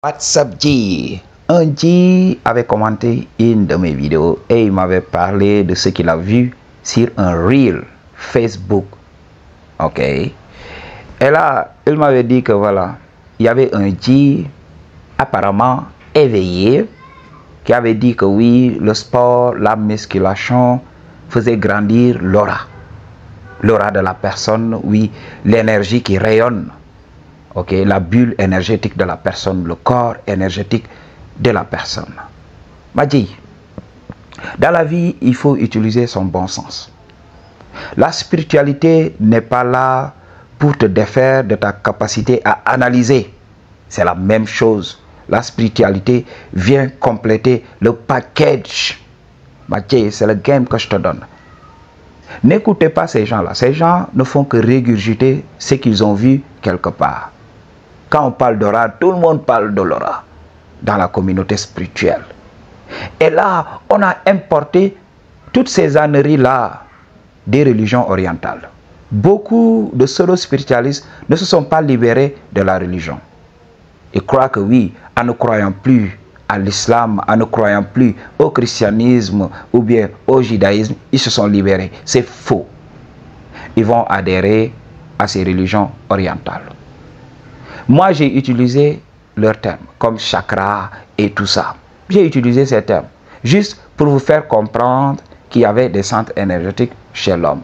WhatsApp G. Un G avait commenté une de mes vidéos et il m'avait parlé de ce qu'il a vu sur un reel Facebook. Ok. Et là, il m'avait dit que voilà, il y avait un G apparemment éveillé qui avait dit que oui, le sport, la musculation faisait grandir l'aura. L'aura de la personne, oui, l'énergie qui rayonne. Ok, la bulle énergétique de la personne, le corps énergétique de la personne. M'a dit, dans la vie, il faut utiliser son bon sens. La spiritualité n'est pas là pour te défaire de ta capacité à analyser. C'est la même chose. La spiritualité vient compléter le package. M'a dit, c'est le game que je te donne. N'écoutez pas ces gens-là. Ces gens ne font que régurgiter ce qu'ils ont vu quelque part. Quand on parle d'aura, tout le monde parle de l'aura dans la communauté spirituelle. Et là, on a importé toutes ces âneries-là des religions orientales. Beaucoup de pseudo-spiritualistes ne se sont pas libérés de la religion. Ils croient que oui, en ne croyant plus à l'islam, en ne croyant plus au christianisme ou bien au judaïsme, ils se sont libérés. C'est faux. Ils vont adhérer à ces religions orientales. Moi, j'ai utilisé leurs termes, comme chakra et tout ça. J'ai utilisé ces termes, juste pour vous faire comprendre qu'il y avait des centres énergétiques chez l'homme.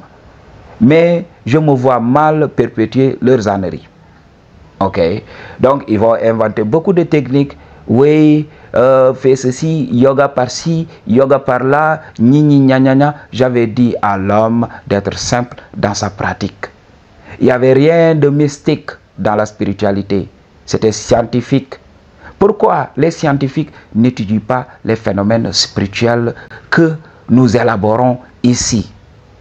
Mais je me vois mal perpétuer leurs âneries. Ok? Donc, ils vont inventer beaucoup de techniques. Oui, fais ceci, yoga par-ci, yoga par-là, gna. J'avais dit à l'homme d'être simple dans sa pratique. Il n'y avait rien de mystique dans la spiritualité. C'était scientifique. Pourquoi les scientifiques n'étudient pas les phénomènes spirituels que nous élaborons ici?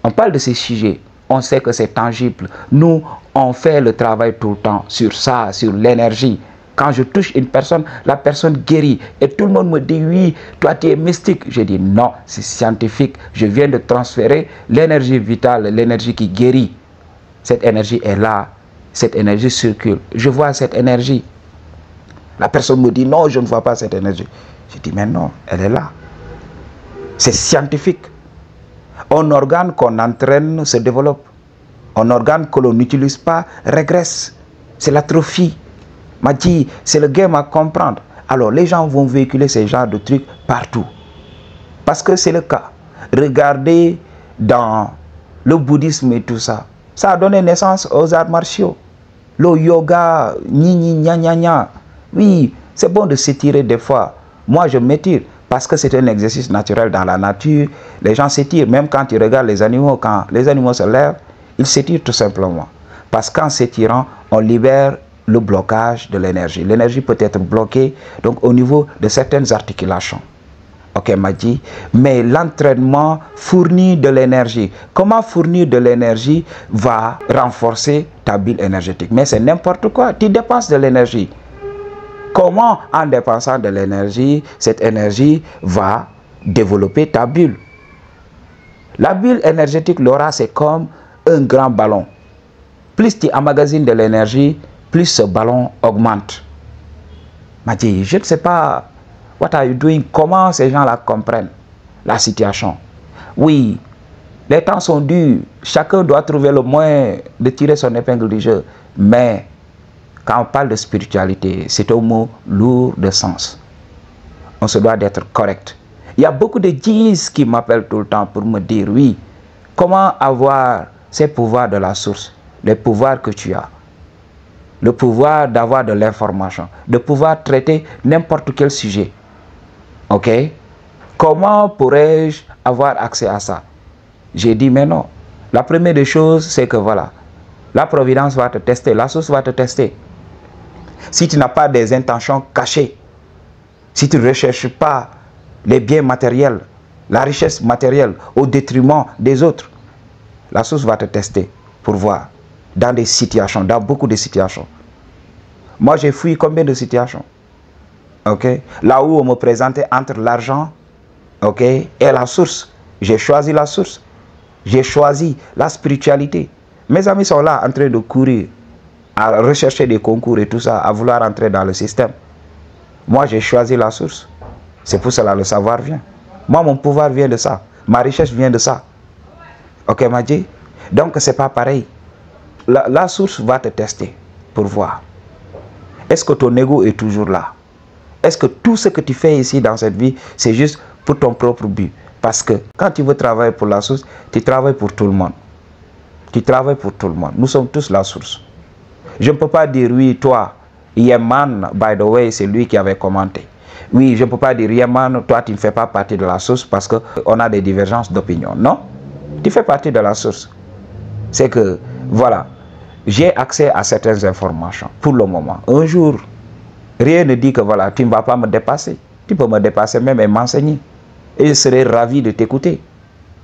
On parle de ces sujets. On sait que c'est tangible. Nous, on fait le travail tout le temps sur ça, sur l'énergie. Quand je touche une personne, la personne guérit. Et tout le monde me dit, oui, toi tu es mystique. Je dis, non, c'est scientifique. Je viens de transférer l'énergie vitale, l'énergie qui guérit. Cette énergie est là. Cette énergie circule. Je vois cette énergie. La personne me dit, non, je ne vois pas cette énergie. Je dis, mais non, elle est là. C'est scientifique. Un organe qu'on entraîne se développe. Un organe que l'on n'utilise pas régresse. C'est l'atrophie. M'a dit, c'est le game à comprendre. Alors, les gens vont véhiculer ces genres de trucs partout. Parce que c'est le cas. Regardez dans le bouddhisme et tout ça. Ça a donné naissance aux arts martiaux. Le yoga, gna. Oui, c'est bon de s'étirer des fois. Moi, je m'étire parce que c'est un exercice naturel dans la nature. Les gens s'étirent. Même quand ils regardent les animaux, quand les animaux se lèvent, ils s'étirent tout simplement. Parce qu'en s'étirant, on libère le blocage de l'énergie. L'énergie peut être bloquée donc au niveau de certaines articulations. Ok, m'a dit, mais l'entraînement fournit de l'énergie. Comment fournir de l'énergie va renforcer ta bulle énergétique? Mais c'est n'importe quoi, tu dépenses de l'énergie. Comment, en dépensant de l'énergie, cette énergie va développer ta bulle? La bulle énergétique, l'aura, c'est comme un grand ballon. Plus tu emmagasines de l'énergie, plus ce ballon augmente. M'a dit, je ne sais pas. What are you doing? Comment ces gens-là comprennent la situation? Oui, les temps sont durs. Chacun doit trouver le moyen de tirer son épingle du jeu. Mais quand on parle de spiritualité, c'est un mot lourd de sens. On se doit d'être correct. Il y a beaucoup de djinns qui m'appellent tout le temps pour me dire, oui, comment avoir ces pouvoirs de la source, les pouvoirs que tu as. Le pouvoir d'avoir de l'information, de pouvoir traiter n'importe quel sujet. Ok? Comment pourrais-je avoir accès à ça? J'ai dit, mais non. La première des choses, c'est que voilà, la providence va te tester, la source va te tester. Si tu n'as pas des intentions cachées, si tu ne recherches pas les biens matériels, la richesse matérielle au détriment des autres, la source va te tester pour voir dans des situations, dans beaucoup de situations. Moi, j'ai fui combien de situations? Ok, là où on me présentait entre l'argent, ok, et la source, j'ai choisi la source. J'ai choisi la spiritualité. Mes amis sont là en train de courir, à rechercher des concours et tout ça, à vouloir entrer dans le système. Moi, j'ai choisi la source. C'est pour cela le savoir vient. Moi, mon pouvoir vient de ça. Ma richesse vient de ça. Ok, Madji? Donc, c'est pas pareil. La source va te tester pour voir. Est-ce que ton ego est toujours là? Est-ce que tout ce que tu fais ici dans cette vie, c'est juste pour ton propre but? Parce que quand tu veux travailler pour la source, tu travailles pour tout le monde. Tu travailles pour tout le monde. Nous sommes tous la source. Je ne peux pas dire, oui, toi, Yeman, by the way, c'est lui qui avait commenté. Oui, je ne peux pas dire, Yeman, toi, tu ne fais pas partie de la source parce qu'on a des divergences d'opinion. Non, tu fais partie de la source. C'est que, voilà, j'ai accès à certaines informations pour le moment. Un jour, rien ne dit que, voilà, tu ne vas pas me dépasser. Tu peux me dépasser même et m'enseigner. Et je serai ravi de t'écouter.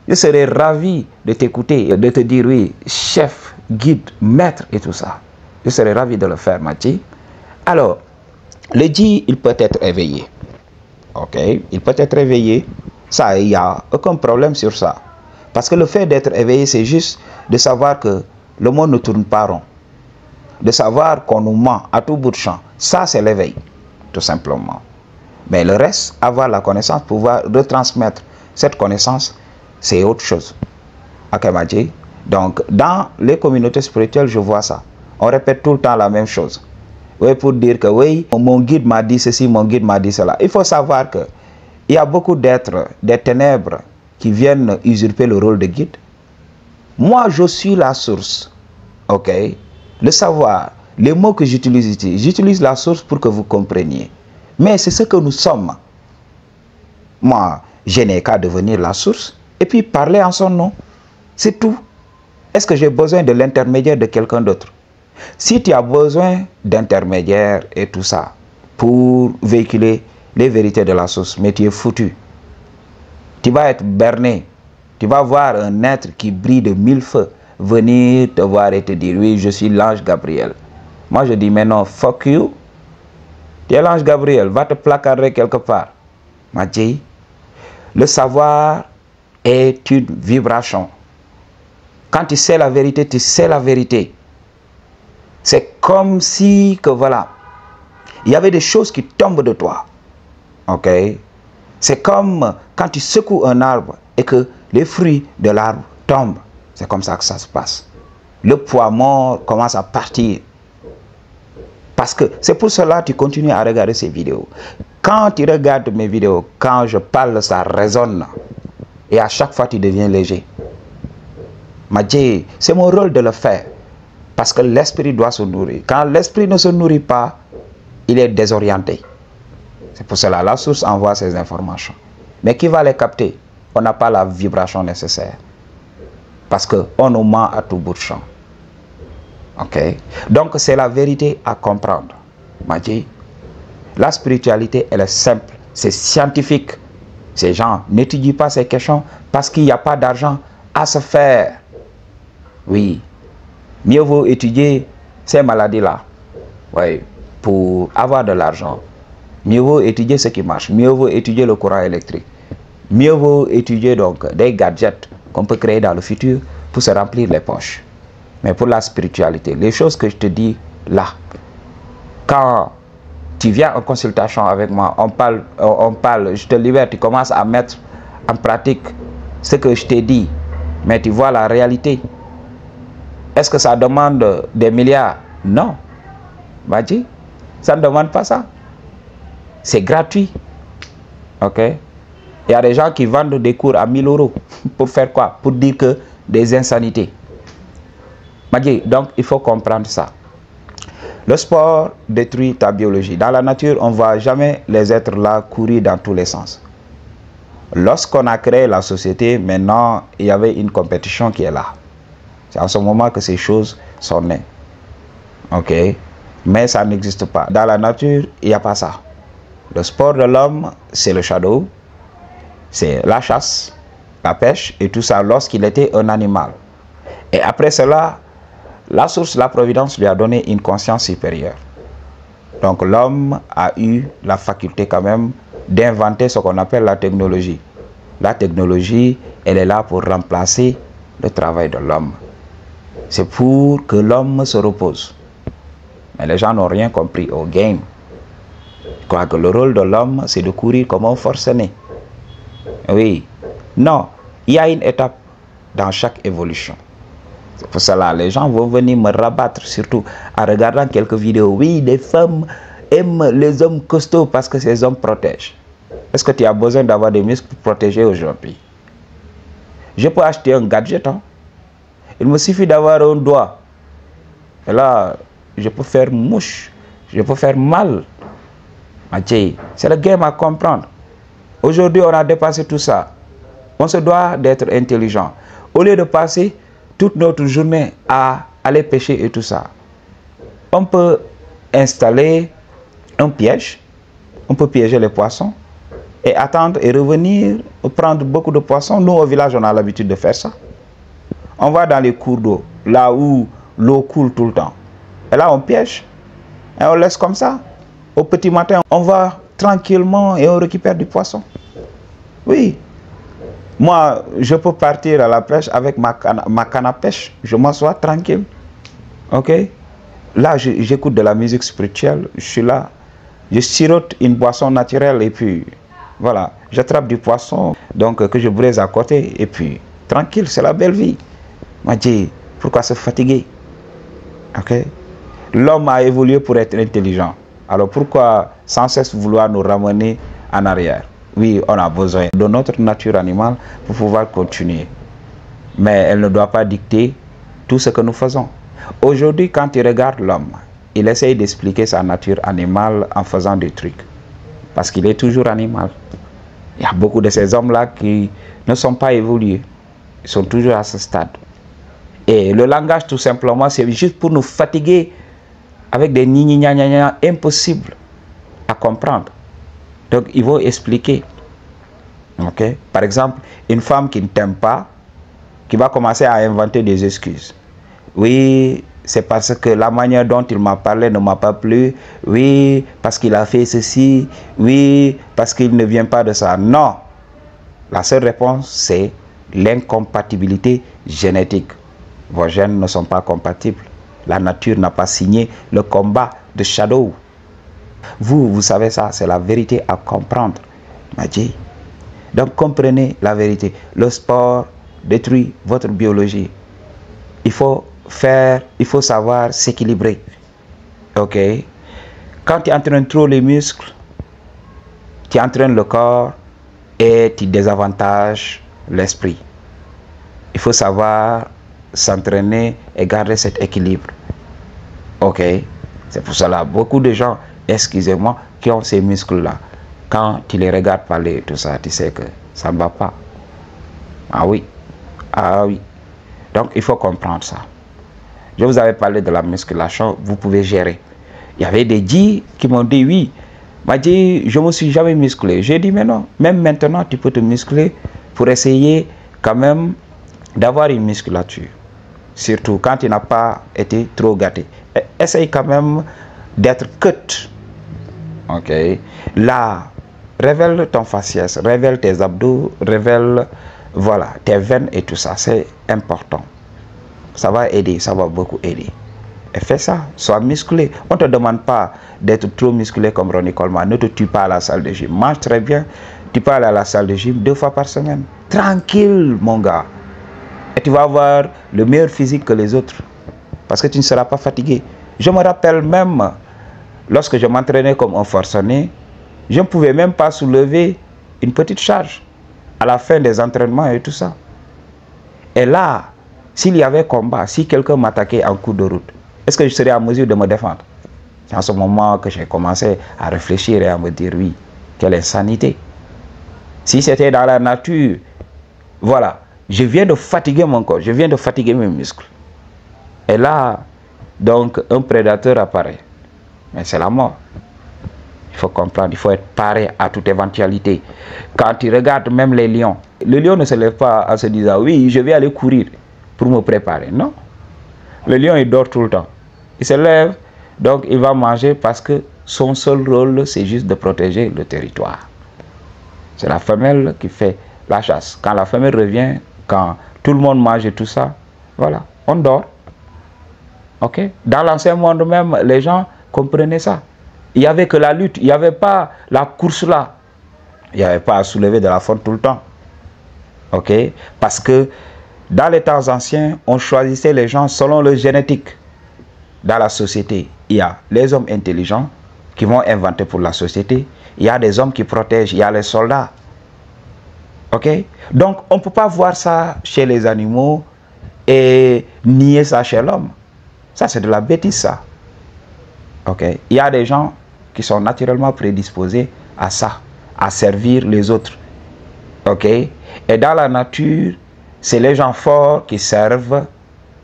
Je serai ravi de t'écouter et de te dire, oui, chef, guide, maître et tout ça. Je serais ravi de le faire, Madji. Alors, le dji, il peut être éveillé. Ok, il peut être éveillé. Ça, il n'y a aucun problème sur ça. Parce que le fait d'être éveillé, c'est juste de savoir que le monde ne tourne pas rond. De savoir qu'on nous ment à tout bout de champ. Ça, c'est l'éveil, tout simplement. Mais le reste, avoir la connaissance, pouvoir retransmettre cette connaissance, c'est autre chose. Ok, Madji. Donc, dans les communautés spirituelles, je vois ça. On répète tout le temps la même chose. Oui, pour dire que oui, mon guide m'a dit ceci, mon guide m'a dit cela. Il faut savoir qu'il y a beaucoup d'êtres, des ténèbres, qui viennent usurper le rôle de guide. Moi, je suis la source. Ok? Le savoir, les mots que j'utilise ici, j'utilise la source pour que vous compreniez. Mais c'est ce que nous sommes. Moi, je n'ai qu'à devenir la source et puis parler en son nom. C'est tout. Est-ce que j'ai besoin de l'intermédiaire de quelqu'un d'autre? Si tu as besoin d'intermédiaires et tout ça pour véhiculer les vérités de la source, mais tu es foutu. Tu vas être berné. Tu vas voir un être qui brille de 1000 feux venir te voir et te dire, oui, je suis l'ange Gabriel. Moi, je dis, mais non, fuck you. Tu es l'ange Gabriel, va te placarder quelque part. Madji, le savoir est une vibration. Quand tu sais la vérité, tu sais la vérité. C'est comme si, que voilà, il y avait des choses qui tombent de toi. Ok? C'est comme quand tu secoues un arbre et que les fruits de l'arbre tombent. C'est comme ça que ça se passe. Le poids mort commence à partir. Parce que c'est pour cela que tu continues à regarder ces vidéos. Quand tu regardes mes vidéos, quand je parle, ça résonne. Et à chaque fois, tu deviens léger. Madji, c'est mon rôle de le faire. Parce que l'esprit doit se nourrir. Quand l'esprit ne se nourrit pas, il est désorienté. C'est pour cela que la source envoie ces informations. Mais qui va les capter? On n'a pas la vibration nécessaire. Parce qu'on nous ment à tout bout de champ. Ok? Donc c'est la vérité à comprendre. Madji, la spiritualité, elle est simple. C'est scientifique. Ces gens n'étudient pas ces questions parce qu'il n'y a pas d'argent à se faire. Oui. Mieux vaut étudier ces maladies-là. Oui. Pour avoir de l'argent. Mieux vaut étudier ce qui marche. Mieux vaut étudier le courant électrique. Mieux vaut étudier donc des gadgets qu'on peut créer dans le futur pour se remplir les poches. Mais pour la spiritualité, les choses que je te dis là, quand tu viens en consultation avec moi, on parle, je te libère, tu commences à mettre en pratique ce que je t'ai dit, mais tu vois la réalité. Est-ce que ça demande des milliards? Non. Madji, ça ne demande pas ça. C'est gratuit. Ok? Il y a des gens qui vendent des cours à 1000 €. Pour faire quoi? Pour dire que des insanités. Madji, donc il faut comprendre ça. Le sport détruit ta biologie. Dans la nature, on ne voit jamais les êtres là courir dans tous les sens. Lorsqu'on a créé la société, maintenant, il y avait une compétition qui est là. C'est en ce moment que ces choses sont nées. Ok? Mais ça n'existe pas. Dans la nature, il n'y a pas ça. Le sport de l'homme, c'est le shadow, c'est la chasse, la pêche et tout ça lorsqu'il était un animal. Et après cela, la source, la providence lui a donné une conscience supérieure. Donc l'homme a eu la faculté quand même d'inventer ce qu'on appelle la technologie. La technologie, elle est là pour remplacer le travail de l'homme. C'est pour que l'homme se repose. Mais les gens n'ont rien compris au game. crois que le rôle de l'homme, c'est de courir comme un forcené. Oui. Non, il y a une étape dans chaque évolution. C'est pour cela les gens vont venir me rabattre, surtout en regardant quelques vidéos. Oui, les femmes aiment les hommes costauds parce que ces hommes protègent. Est-ce que tu as besoin d'avoir des muscles pour protéger aujourd'hui? Je peux acheter un gadget. Hein? Il me suffit d'avoir un doigt. Et là, je peux faire mouche. Je peux faire mal. C'est le game à comprendre. Aujourd'hui, on a dépassé tout ça. On se doit d'être intelligent. Au lieu de passer toute notre journée à aller pêcher et tout ça, on peut installer un piège. On peut piéger les poissons et attendre et revenir prendre beaucoup de poissons. Nous, au village, on a l'habitude de faire ça. On va dans les cours d'eau, là où l'eau coule tout le temps. Et là, on piège. Et on laisse comme ça. Au petit matin, on va tranquillement et on récupère du poisson. Oui. Moi, je peux partir à la pêche avec ma canne à pêche. Je m'assois tranquille. Ok? Là, j'écoute de la musique spirituelle. Je suis là. Je sirote une boisson naturelle et puis, voilà. J'attrape du poisson donc que je braise à côté. Et puis, tranquille, c'est la belle vie. Moi, je dis, pourquoi se fatiguer? Ok? L'homme a évolué pour être intelligent. Alors pourquoi sans cesse vouloir nous ramener en arrière? Oui, on a besoin de notre nature animale pour pouvoir continuer. Mais elle ne doit pas dicter tout ce que nous faisons. Aujourd'hui, quand tu regardes l'homme, il essaye d'expliquer sa nature animale en faisant des trucs. Parce qu'il est toujours animal. Il y a beaucoup de ces hommes-là qui ne sont pas évolués. Ils sont toujours à ce stade. Et le langage, tout simplement, c'est juste pour nous fatiguer avec des ni-ni-nya-nya-nya impossibles à comprendre. Donc, il faut expliquer. Okay? Par exemple, une femme qui ne t'aime pas, qui va commencer à inventer des excuses. Oui, c'est parce que la manière dont il m'a parlé ne m'a pas plu. Oui, parce qu'il a fait ceci. Oui, parce qu'il ne vient pas de ça. Non. La seule réponse, c'est l'incompatibilité génétique. Vos gènes ne sont pas compatibles. La nature n'a pas signé le combat de Shadow. Vous savez ça, c'est la vérité à comprendre. Madji. Donc comprenez la vérité. Le sport détruit votre biologie. Il faut savoir s'équilibrer. Ok? Quand tu entraînes trop les muscles, tu entraînes le corps et tu désavantages l'esprit. Il faut savoir s'entraîner et garder cet équilibre. Ok? C'est pour cela beaucoup de gens, excusez-moi, qui ont ces muscles-là. Quand tu les regardes parler, tout ça, tu sais que ça ne va pas. Ah oui. Ah oui. Donc, il faut comprendre ça. Je vous avais parlé de la musculation, vous pouvez gérer. Il y avait des dits qui m'ont dit, oui, m'a dit, je ne me suis jamais musclé. J'ai dit, mais non, même maintenant, tu peux te muscler pour essayer quand même d'avoir une musculature. Surtout quand tu n'as pas été trop gâté. Essaye quand même d'être cut. Ok. Là, révèle ton faciès, révèle tes abdos, révèle, voilà, tes veines et tout ça. C'est important. Ça va aider, ça va beaucoup aider. Et fais ça, sois musclé. On ne te demande pas d'être trop musclé comme Ronnie Coleman. Ne te tue pas à la salle de gym. Mange très bien. Tu peux aller à la salle de gym 2 fois par semaine. Tranquille, mon gars. Et tu vas avoir le meilleur physique que les autres. Parce que tu ne seras pas fatigué. Je me rappelle même, lorsque je m'entraînais comme un forcené, je ne pouvais même pas soulever une petite charge à la fin des entraînements et tout ça. Et là, s'il y avait combat, si quelqu'un m'attaquait en cours de route, est-ce que je serais en mesure de me défendre? C'est en ce moment que j'ai commencé à réfléchir et à me dire, oui, quelle insanité. Si c'était dans la nature, voilà, je viens de fatiguer mon corps, je viens de fatiguer mes muscles. Et là, donc, un prédateur apparaît. Mais c'est la mort. Il faut comprendre, il faut être paré à toute éventualité. Quand tu regardes même les lions, le lion ne se lève pas en se disant, oui, je vais aller courir pour me préparer. Non. Le lion, il dort tout le temps. Il se lève, donc il va manger parce que son seul rôle, c'est juste de protéger le territoire. C'est la femelle qui fait la chasse. Quand la femelle revient, quand tout le monde mange et tout ça, voilà, on dort. Ok? Dans l'ancien monde même, les gens comprenaient ça. Il n'y avait que la lutte, il n'y avait pas la course là. Il n'y avait pas à soulever de la faune tout le temps. Ok? Parce que dans les temps anciens, on choisissait les gens selon leur génétique. Dans la société, il y a les hommes intelligents qui vont inventer pour la société. Il y a des hommes qui protègent, il y a les soldats. Ok? Donc, on ne peut pas voir ça chez les animaux et nier ça chez l'homme. Ça, c'est de la bêtise, ça. Ok? Il y a des gens qui sont naturellement prédisposés à ça, à servir les autres. Ok? Et dans la nature, c'est les gens forts qui servent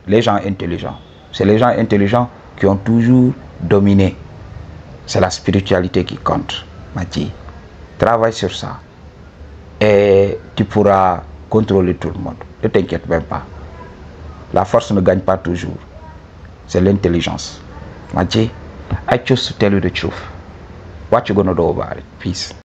les gens intelligents. C'est les gens intelligents qui ont toujours dominé. C'est la spiritualité qui compte, Mathieu. Travaille sur ça. Et tu pourras contrôler tout le monde. Ne t'inquiète même pas. La force ne gagne pas toujours. C'est l'intelligence. Mathieu, I choose to tell you the truth. What you gonna do about it? Peace.